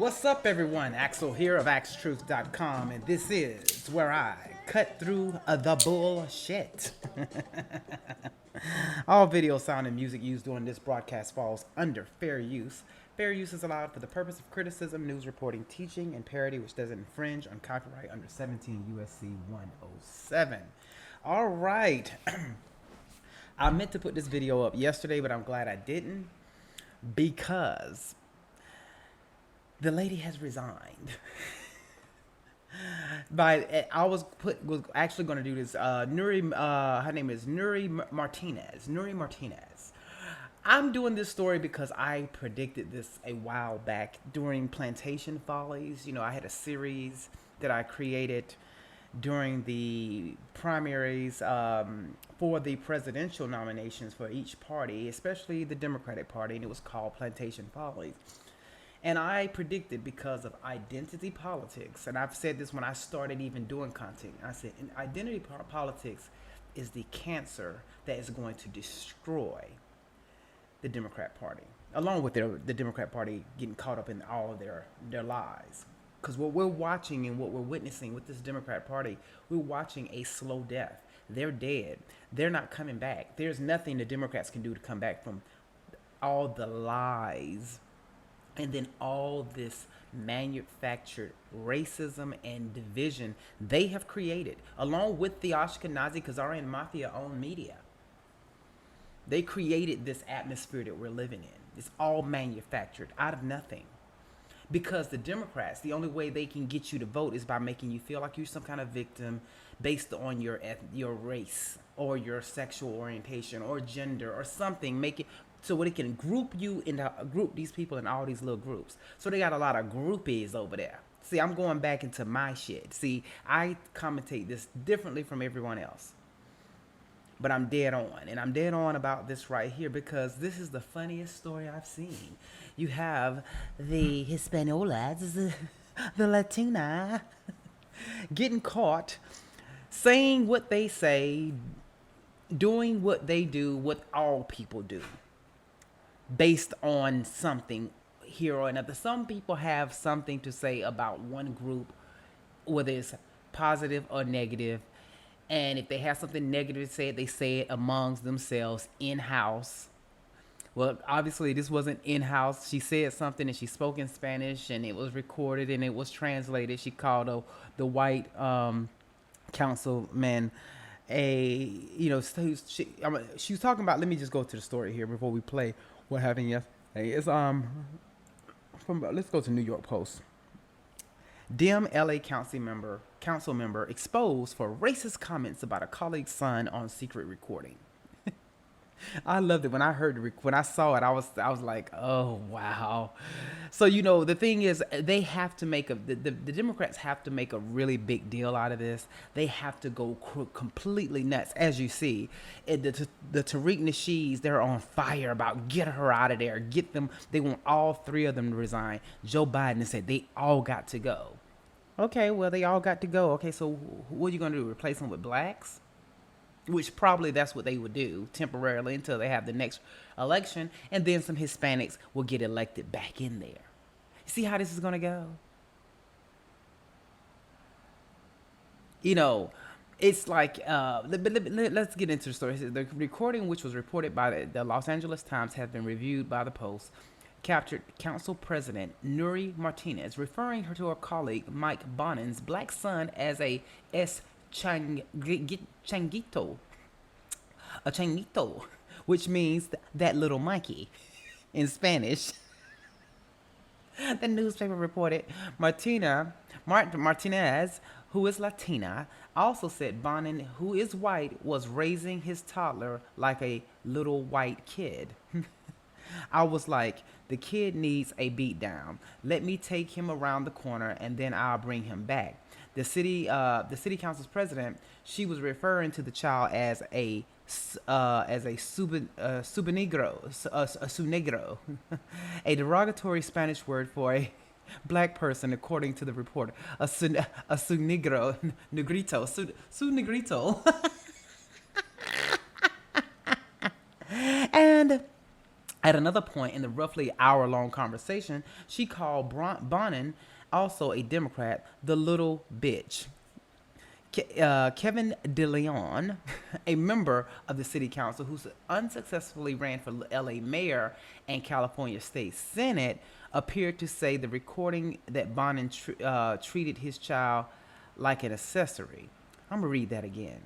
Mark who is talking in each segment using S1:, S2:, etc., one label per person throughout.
S1: What's up, everyone? Axel here of Axetruth.com, and this is where I cut through the bullshit. All video, sound, and music used during this broadcast falls under fair use. Fair use is allowed for the purpose of criticism, news reporting, teaching, and parody, which doesn't infringe on copyright under 17 U.S.C. 107. All right. I meant to put this video up yesterday, but I'm glad I didn't because the lady has resigned. I was actually going to do this. Her name is Nury Martinez. Nury Martinez. I'm doing this story because I predicted this a while back during Plantation Follies. You know, I had a series that I created during the primaries for the presidential nominations for each party, especially the Democratic Party, and it was called Plantation Follies. And I predicted, because of identity politics, and I've said this when I started even doing content, I said identity politics is the cancer that is going to destroy the Democrat Party, along with the Democrat Party getting caught up in all of their lies. Because what we're watching and what we're witnessing with this Democrat Party, we're watching a slow death. They're dead. They're not coming back. There's nothing the Democrats can do to come back from all the lies and then all this manufactured racism and division they have created, along with the Ashkenazi Khazarian Mafia-owned media. They created this atmosphere that we're living in. It's all manufactured out of nothing. Because the Democrats, the only way they can get you to vote is by making you feel like you're some kind of victim based on your race or your sexual orientation or gender or something. Make it so they can group these people in all these little groups. So they got a lot of groupies over there. See, I'm going back into my shit. See, I commentate this differently from everyone else. But I'm dead on. And I'm dead on about this right here because this is the funniest story I've seen. You have the Hispanolas, the Latina, getting caught saying what they say, doing what they do, what all people do, based on something here or another. Some people have something to say about one group, whether it's positive or negative. And if they have something negative to say, they say it amongst themselves in-house. Well, obviously, this wasn't in-house. She said something and she spoke in Spanish and it was recorded and it was translated. She called the white councilman she was talking about, let me just go to the story here before we play what happened yesterday. It's let's go to New York Post. Dem LA council member exposed for racist comments about a colleague's son on secret recording. I loved it when I saw it. I was like, oh wow. So the thing is, they have to make the Democrats have to make a really big deal out of this. They have to go completely nuts, as you see. The Tariq Nasheeds, they're on fire about get her out of there, get them. They want all three of them to resign. Joe Biden said they all got to go. Okay, well they all got to go. Okay, so what are you gonna do? Replace them with blacks? Which probably that's what they would do temporarily until they have the next election, and then some Hispanics will get elected back in there. See how this is going to go? It's like, let's get into the story. The recording, which was reported by the Los Angeles Times, has been reviewed by the Post, captured Council President Nury Martinez referring to her colleague Mike Bonin's black son as a changuito, which means that little Mikey in Spanish. The newspaper reported Martinez, who is Latina, also said Bonin, who is white, was raising his toddler like a little white kid. I was like, the kid needs a beat down. Let me take him around the corner and then I'll bring him back. The city council's president, she was referring to the child as a subnegro, a derogatory Spanish word for a black person, according to the report. A negrito. And At another point in the roughly hour-long conversation, she called Bonin, also a Democrat, the little bitch. Kevin DeLeon, a member of the city council who unsuccessfully ran for LA mayor and California state senate, appeared to say the recording that Bonin treated his child like an accessory. I'm going to read that again.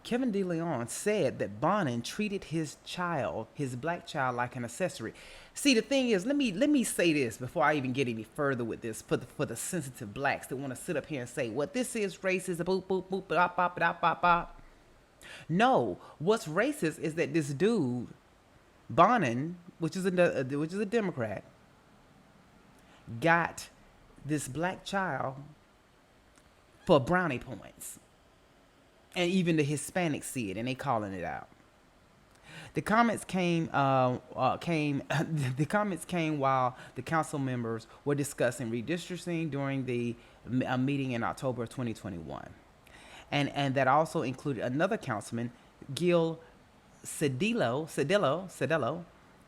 S1: Kevin DeLeon said that Bonin treated his child, his black child, like an accessory. See, the thing is, let me say this before I even get any further with this for the sensitive blacks that want to sit up here and say, what this is racist, boop, boop, boop, bop, bop, bop, bop, bop. No, what's racist is that this dude, Bonin, which is a Democrat, got this black child for brownie points. And even the Hispanics see it, and they calling it out. The comments came. The comments came while the council members were discussing redistricting during the meeting in October of 2021, and that also included another councilman, Gil Cedillo,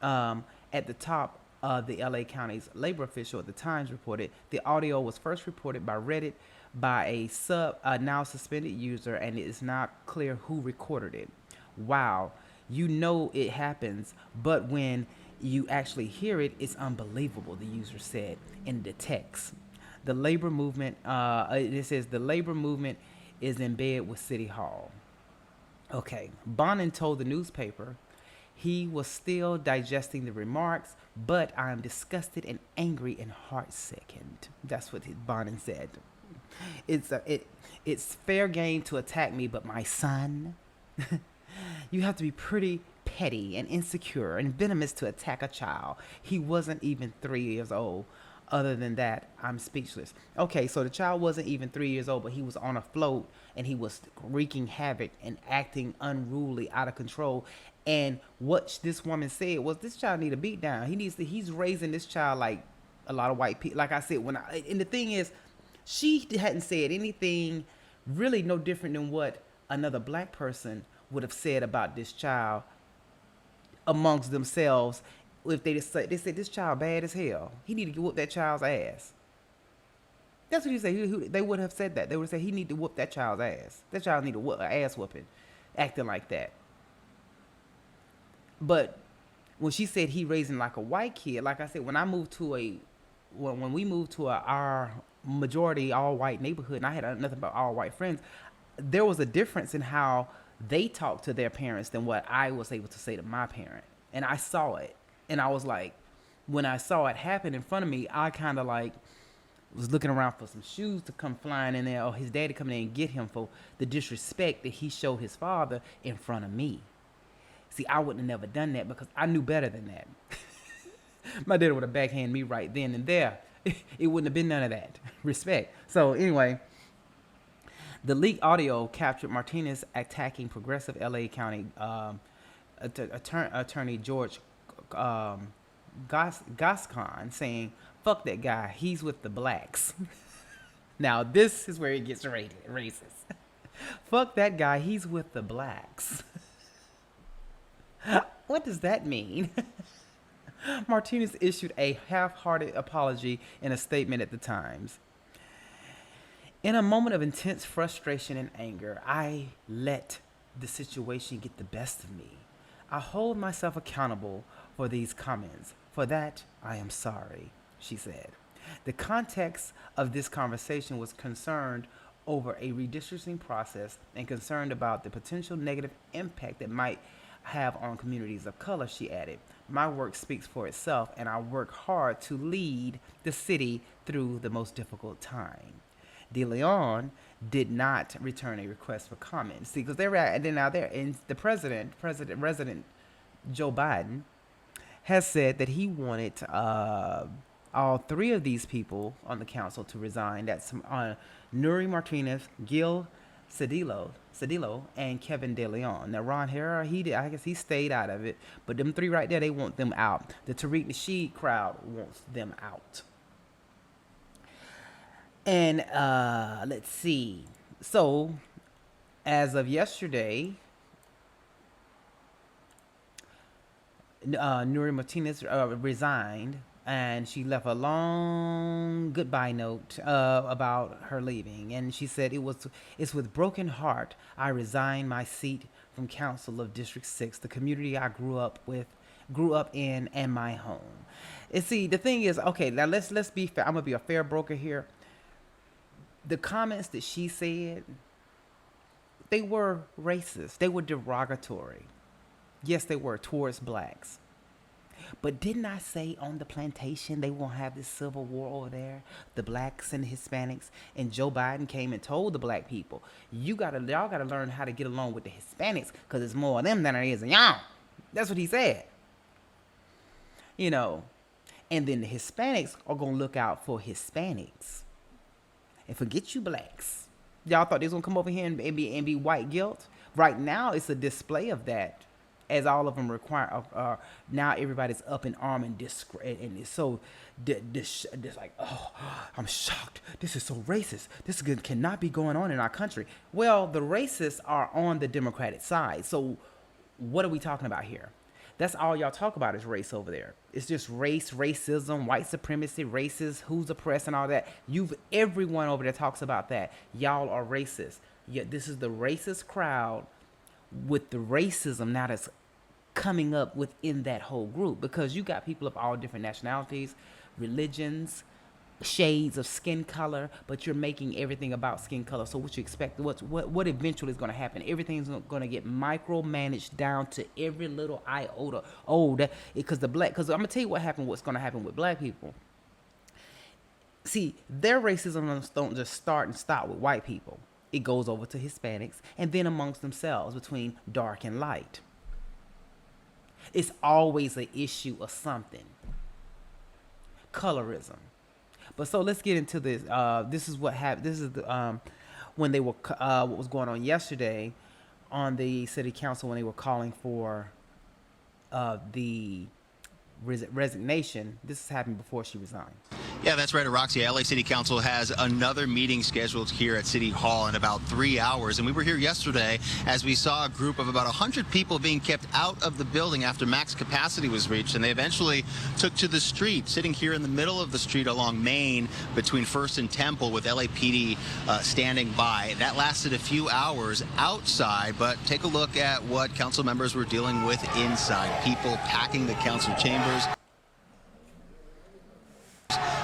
S1: at the top of the LA County's labor official at the Times reported. The audio was first reported by Reddit by a now suspended user, and it is not clear who recorded it. Wow, you know it happens, but when you actually hear it, it's unbelievable, the user said in the text. The labor movement, it says the labor movement is in bed with City Hall. Okay, Bonin told the newspaper he was still digesting the remarks, but I am disgusted and angry and heart-sickened. That's what Bonin said. It's fair game to attack me, but my son, you have to be pretty petty and insecure and venomous to attack a child. He wasn't even 3 years old. Other than that, I'm speechless. Okay, so the child wasn't even 3 years old, but he was on a float and he was wreaking havoc and acting unruly, out of control. And what this woman said was, this child need a beat down. He's raising this child like a lot of white people. Like I said, and the thing is, she hadn't said anything really no different than what another black person would have said about this child amongst themselves. If they said this child bad as hell, he need to whoop that child's ass. That's what he said. They would have said that. They would have said he need to whoop that child's ass. That child need to whoop an ass whooping, acting like that. But when she said he raising like a white kid, like I said, when we moved to our majority all white neighborhood, and I had nothing but all white friends, there was a difference in how they talked to their parents than what I was able to say to my parent. And I saw it. And I was like, when I saw it happen in front of me, I kind of like was looking around for some shoes to come flying in there, or his daddy coming in and get him for the disrespect that he showed his father in front of me. See, I wouldn't have never done that because I knew better than that. My dad would have backhanded me right then and there. It wouldn't have been none of that. Respect. So anyway, the leaked audio captured Martinez attacking progressive LA County attorney George Gascon, saying, fuck that guy, he's with the blacks. Now this is where it gets racist. Fuck that guy, he's with the blacks. What does that mean? Martinez issued a half-hearted apology in a statement at the Times. In a moment of intense frustration and anger, I let the situation get the best of me. I hold myself accountable for these comments. For that, I am sorry, she said. The context of this conversation was concerned over a redistricting process and concerned about the potential negative impact that might have on communities of color, she added. My work speaks for itself, and I work hard to lead the city through the most difficult time. De Leon did not return a request for comment. See, because they're now there, and the president Joe Biden has said that he wanted all three of these people on the council to resign. That's Nury Martinez, Gil Cedillo, and Kevin De Leon. Now, Ron Hara, I guess he stayed out of it, but them three right there, they want them out. The Tariq Nasheed crowd wants them out. And let's see. So, as of yesterday, Nury Martinez resigned, and she left a long goodbye note about her leaving. And she said, "It's with broken heart I resign my seat from Council of District 6, the community I grew up in, and my home." And see, the thing is, okay, now let's be fair. I'm gonna be a fair broker here. The comments that she said, they were racist. They were derogatory. Yes, they were towards blacks. But didn't I say on the plantation they won't have this civil war over there, the blacks and the Hispanics? And Joe Biden came and told the black people, y'all gotta learn how to get along with the Hispanics, because there's more of them than there is of y'all. That's what he said. You know, and then the Hispanics are gonna look out for Hispanics and forget you blacks. Y'all thought they was gonna come over here and be white guilt? Right now, it's a display of that, as all of them require. Now everybody's up in arm and it's so like, oh, I'm shocked. This is so racist. This cannot be going on in our country. Well, the racists are on the Democratic side. So what are we talking about here? That's all y'all talk about is race over there. It's just race, racism, white supremacy, racist, who's oppressed and all that. Everyone over there talks about that. Y'all are racist. Yet this is the racist crowd with the racism now that's coming up within that whole group, because you got people of all different nationalities, religions, shades of skin color, but you're making everything about skin color. So what you expect, what eventually is going to happen? Everything's going to get micromanaged down to every little iota. Because I'm going to tell you what's going to happen with black people. See, their racism don't just start and stop with white people. It goes over to Hispanics and then amongst themselves between dark and light. It's always an issue of something. Colorism. But so let's get into this. This is what happened. This is when they were what was going on yesterday on the city council when they were calling for the resignation. This happened before she resigned.
S2: Yeah, that's right, Roxy. LA City Council has another meeting scheduled here at City Hall in about 3 hours. And we were here yesterday as we saw a group of about 100 people being kept out of the building after max capacity was reached. And they eventually took to the street, sitting here in the middle of the street along Main between First and Temple with LAPD standing by. That lasted a few hours outside, but take a look at what council members were dealing with inside. People packing the council chambers,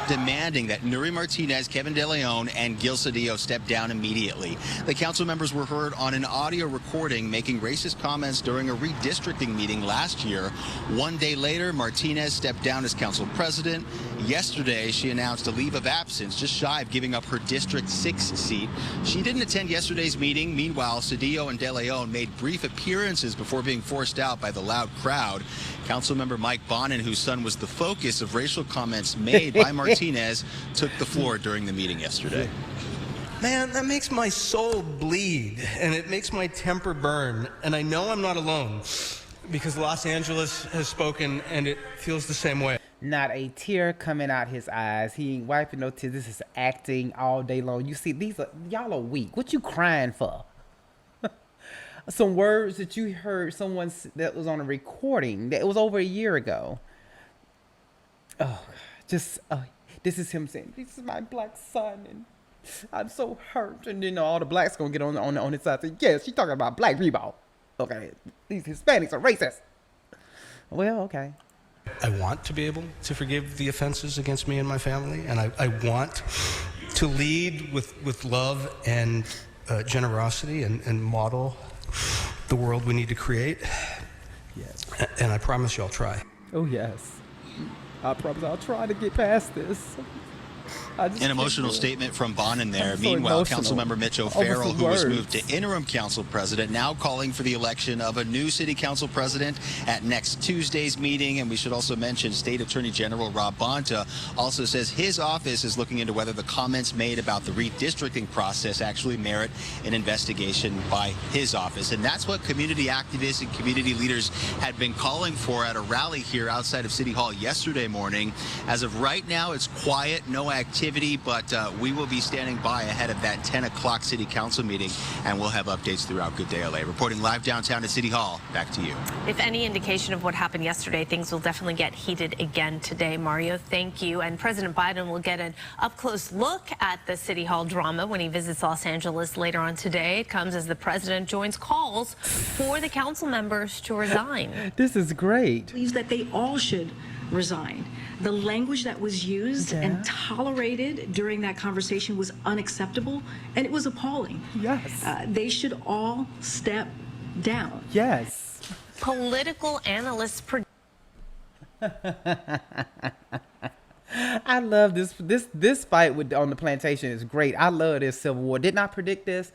S2: demanding that Nury Martinez, Kevin De Leon, and Gil Cedillo step down immediately. The council members were heard on an audio recording making racist comments during a redistricting meeting last year. One day later, Martinez stepped down as council president. Yesterday, she announced a leave of absence, just shy of giving up her District 6 seat. She didn't attend yesterday's meeting. Meanwhile, Cedillo and De Leon made brief appearances before being forced out by the loud crowd. Councilmember Mike Bonin, whose son was the focus of racial comments made by Martinez, took the floor during the meeting yesterday.
S3: Man, that makes my soul bleed, and it makes my temper burn. And I know I'm not alone, because Los Angeles has spoken, and it feels the same way.
S1: Not a tear coming out his eyes. He ain't wiping no tears. This is acting all day long. You see, y'all are weak. What you crying for? Some words that you heard someone that was on a recording that was over a year ago. This is him saying, "This is my black son, and I'm so hurt." And then all the blacks gonna get on his side. Say, "Yeah, she's talking about black people. Okay, these Hispanics are racist." Well, okay.
S3: I want to be able to forgive the offenses against me and my family, and I want to lead with love and generosity and model the world we need to create.
S1: Yes.
S3: And I promise you I'll try.
S1: Oh, yes. I promise I'll try to get past this.
S2: An emotional statement from Bonin there. Meanwhile, Councilmember Mitch O'Farrell, who was moved to interim council president, now calling for the election of a new city council president at next Tuesday's meeting. And we should also mention State Attorney General Rob Bonta also says his office is looking into whether the comments made about the redistricting process actually merit an investigation by his office. And that's what community activists and community leaders had been calling for at a rally here outside of City Hall yesterday morning. As of right now, it's quiet, no activity activity, but we will be standing by ahead of that 10 o'clock City Council meeting, and we'll have updates throughout. Good Day LA. Reporting live downtown at City Hall. Back to you.
S4: If any indication of what happened yesterday, things will definitely get heated again today. Mario, thank you. And President Biden will get an up-close look at the City Hall drama when he visits Los Angeles later on today. It comes as the president joins calls for the council members to resign.
S1: This is great.
S5: Believes that they all should resign. The language that was used and tolerated during that conversation was unacceptable, and it was appalling.
S1: Yes.
S5: They should all step down.
S1: Yes.
S4: Political analysts
S1: I love this fight on the plantation is great. I love this Civil War. Did not predict this.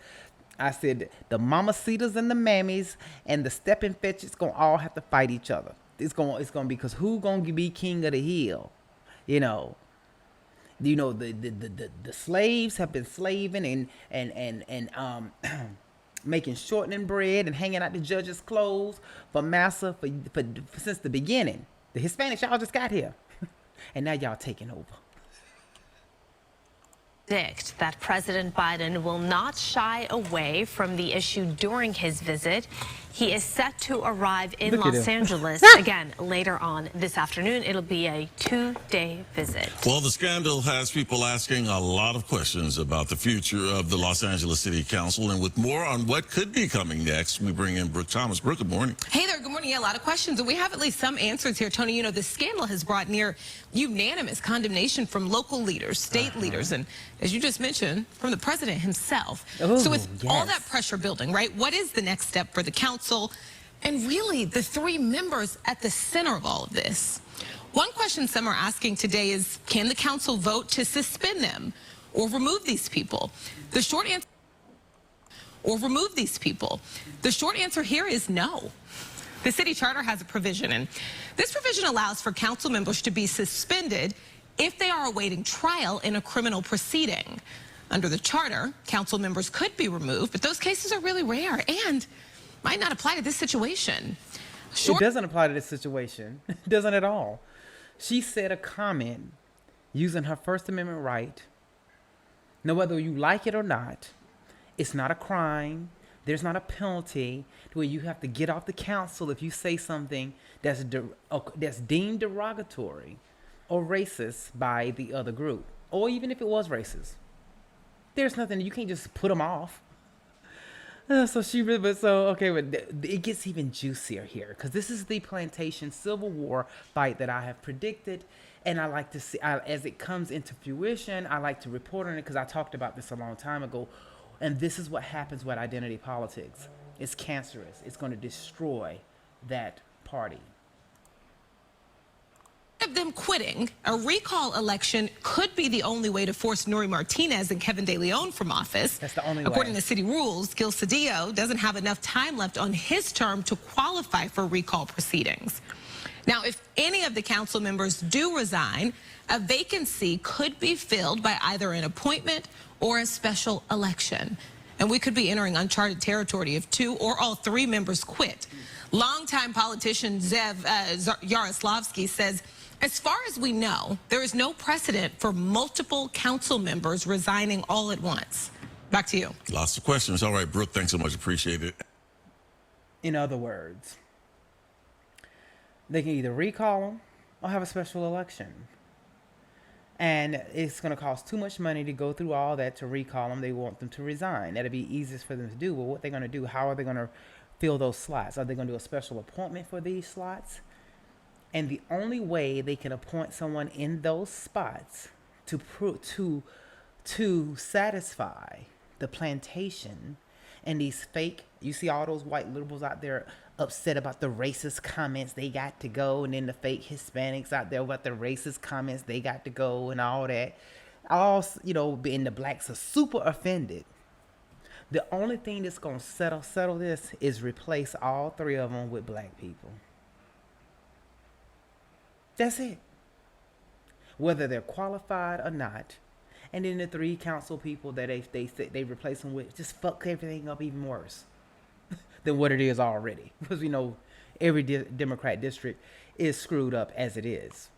S1: I said the mamacitas and the mammies and the stepping fetches gonna all have to fight each other. It's gonna be because who gonna be king of the hill? The slaves have been slaving and making shortening bread and hanging out the judges' clothes for massa for since the beginning. The Hispanics, y'all just got here, and now y'all taking over.
S4: predict that President Biden will not shy away from the issue during his visit. He is set to arrive in Los Angeles again later on this afternoon. It'll be a 2-day visit.
S6: Well, the scandal has people asking a lot of questions about the future of the Los Angeles City Council. And with more on what could be coming next, we bring in Brooke Thomas. Brooke, good morning.
S7: Hey there, good morning. Yeah, a lot of questions, and we have at least some answers here, Tony. You know, the scandal has brought near unanimous condemnation from local leaders, state leaders, and as you just mentioned, from the president himself.
S1: Ooh,
S7: so with all that pressure building, right, what is the next step for the council? And really, the three members at the center of all of this. One question some are asking today is, can the council vote to suspend them or remove these people? The short answer, The short answer here is no. The city charter has a provision, and this provision allows for council members to be suspended if they are awaiting trial in a criminal proceeding. Under the charter, council members could be removed, but those cases are really rare and might not apply to this situation.
S1: It doesn't apply to this situation. It doesn't at all. She said a comment using her First Amendment right. Now, whether you like it or not, it's not a crime. There's not a penalty where you have to get off the council if you say something that's deemed derogatory or racist by the other group, or even if it was racist. There's nothing, you can't just put them off. But it gets even juicier here because this is the plantation Civil War fight that I have predicted, and I like to see as it comes into fruition. I like to report on it because I talked about this a long time ago, and this is what happens with identity politics. It's cancerous. It's going to destroy that party.
S7: Of them quitting, a recall election could be the only way to force Nury Martinez and Kevin De Leon from office.
S1: That's the only way.
S7: According to city rules, Gil Cedillo doesn't have enough time left on his term to qualify for recall proceedings. Now, if any of the council members do resign, a vacancy could be filled by either an appointment or a special election. And we could be entering uncharted territory if 2 or all 3 members quit. Longtime politician Zev Yaroslavsky says, as far as we know, there is no precedent for multiple council members resigning all at once. Back to you.
S6: Lots of questions. All right, Brooke, thanks so much. Appreciate it.
S1: In other words, they can either recall them or have a special election. And it's going to cost too much money to go through all that to recall them. They want them to resign. That'll be easiest for them to do. Well, what they're going to do, how are they going to fill those slots? Are they going to do a special appointment for these slots? And the only way they can appoint someone in those spots to satisfy the plantation and these fake, you see all those white liberals out there upset about the racist comments, they got to go, and then the fake Hispanics out there about the racist comments, they got to go, and all that. And the blacks are super offended. The only thing that's going to settle this is replace all 3 of them with black people. That's it. Whether they're qualified or not. And then the 3 council people that they replace them with just fuck everything up even worse than what it is already. Because we know every Democrat district is screwed up as it is.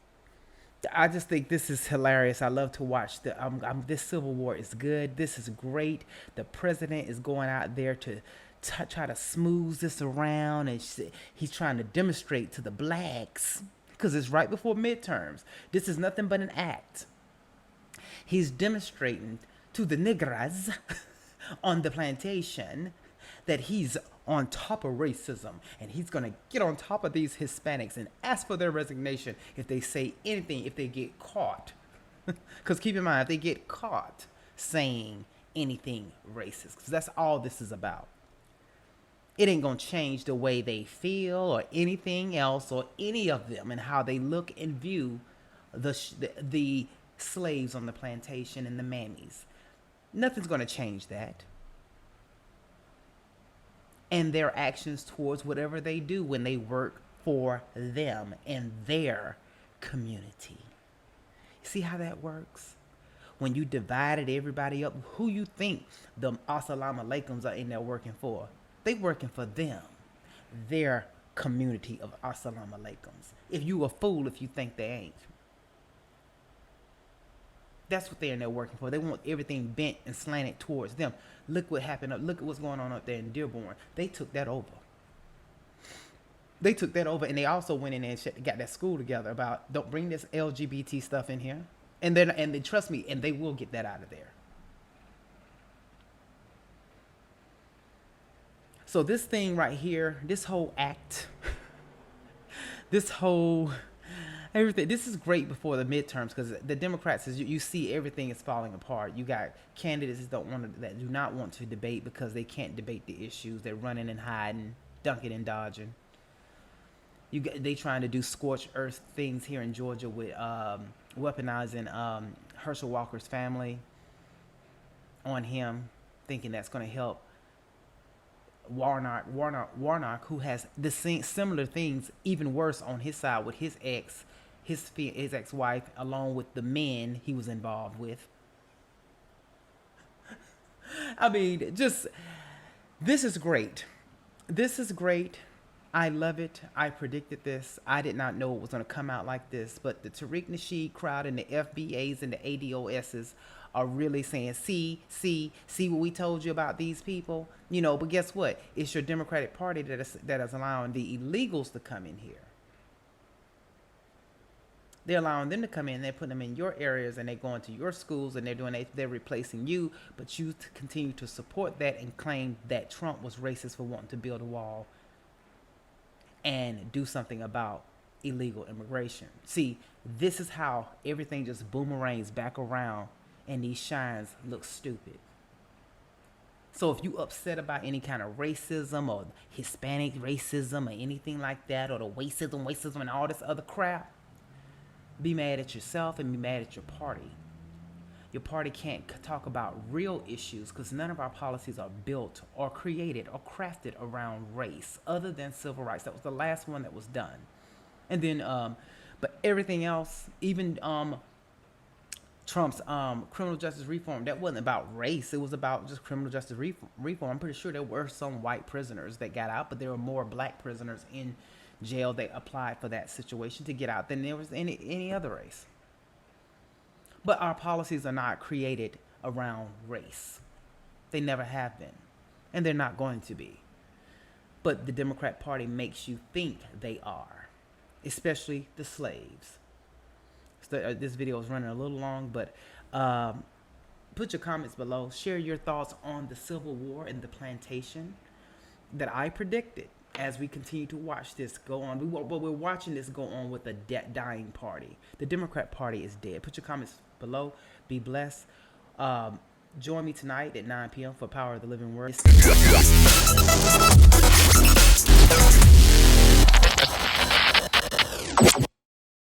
S1: I just think this is hilarious. I love to watch this Civil War is good. This is great. The president is going out there to try to smooth this around, and he's trying to demonstrate to the blacks, because it's right before midterms. This is nothing but an act. He's demonstrating to the niggas on the plantation that he's on top of racism, and he's going to get on top of these Hispanics and ask for their resignation if they say anything, if they get caught. Because keep in mind, if they get caught saying anything racist, because that's all this is about. It ain't going to change the way they feel or anything else, or any of them, and how they look and view the slaves on the plantation and the mammies. Nothing's going to change that. And their actions towards whatever they do when they work for them and their community. See how that works? When you divided everybody up, who you think the Assalamu Alaikums are in there working for? They working for them, their community of Assalamu Alaikums. If you a fool if you think they ain't. That's what they're in there working for. They want everything bent and slanted towards them. Look what happened. Look at what's going on up there in Dearborn. They took that over. They took that over, and they also went in there and got that school together about, don't bring this LGBT stuff in here. And they trust me, and they will get that out of there. So this thing right here, this whole act, this whole everything, this is great before the midterms, because the Democrats, you see everything is falling apart. You got candidates that do not want to debate because they can't debate the issues. They're running and hiding, ducking and dodging. They trying to do scorched earth things here in Georgia with weaponizing Herschel Walker's family on him, thinking that's going to help Warnock, who has the same similar things, even worse on his side with his ex-wife, along with the men he was involved with. I mean, this is great. This is great. I love it. I predicted this. I did not know it was going to come out like this, but the Tariq Nasheed crowd and the FBAs and the ADOSs are really saying, see what we told you about these people, but guess what? It's your Democratic Party that is allowing the illegals to come in here. They're allowing them to come in, they're putting them in your areas, and they're going to your schools, and they're replacing you, but you continue to support that and claim that Trump was racist for wanting to build a wall and do something about illegal immigration. See, this is how everything just boomerangs back around, and these shines look stupid. So if you upset about any kind of racism or Hispanic racism or anything like that, or the racism and all this other crap, be mad at yourself and be mad at your party. Your party can't talk about real issues because none of our policies are built or created or crafted around race, other than civil rights. That was the last one that was done. And then, but everything else, even Trump's criminal justice reform, that wasn't about race. It was about just criminal justice reform. I'm pretty sure there were some white prisoners that got out, but there were more black prisoners in jail that applied for that situation to get out than there was any other race. But our policies are not created around race. They never have been, and they're not going to be. But the Democrat Party makes you think they are, especially the slaves. So, this video is running a little long, but put your comments below. Share your thoughts on the Civil War and the plantation that I predicted as we continue to watch this go on. We're watching this go on with a dying party. The Democrat Party is dead. Put your comments below. Be blessed. Join me tonight at 9 p.m. for Power of the Living Word.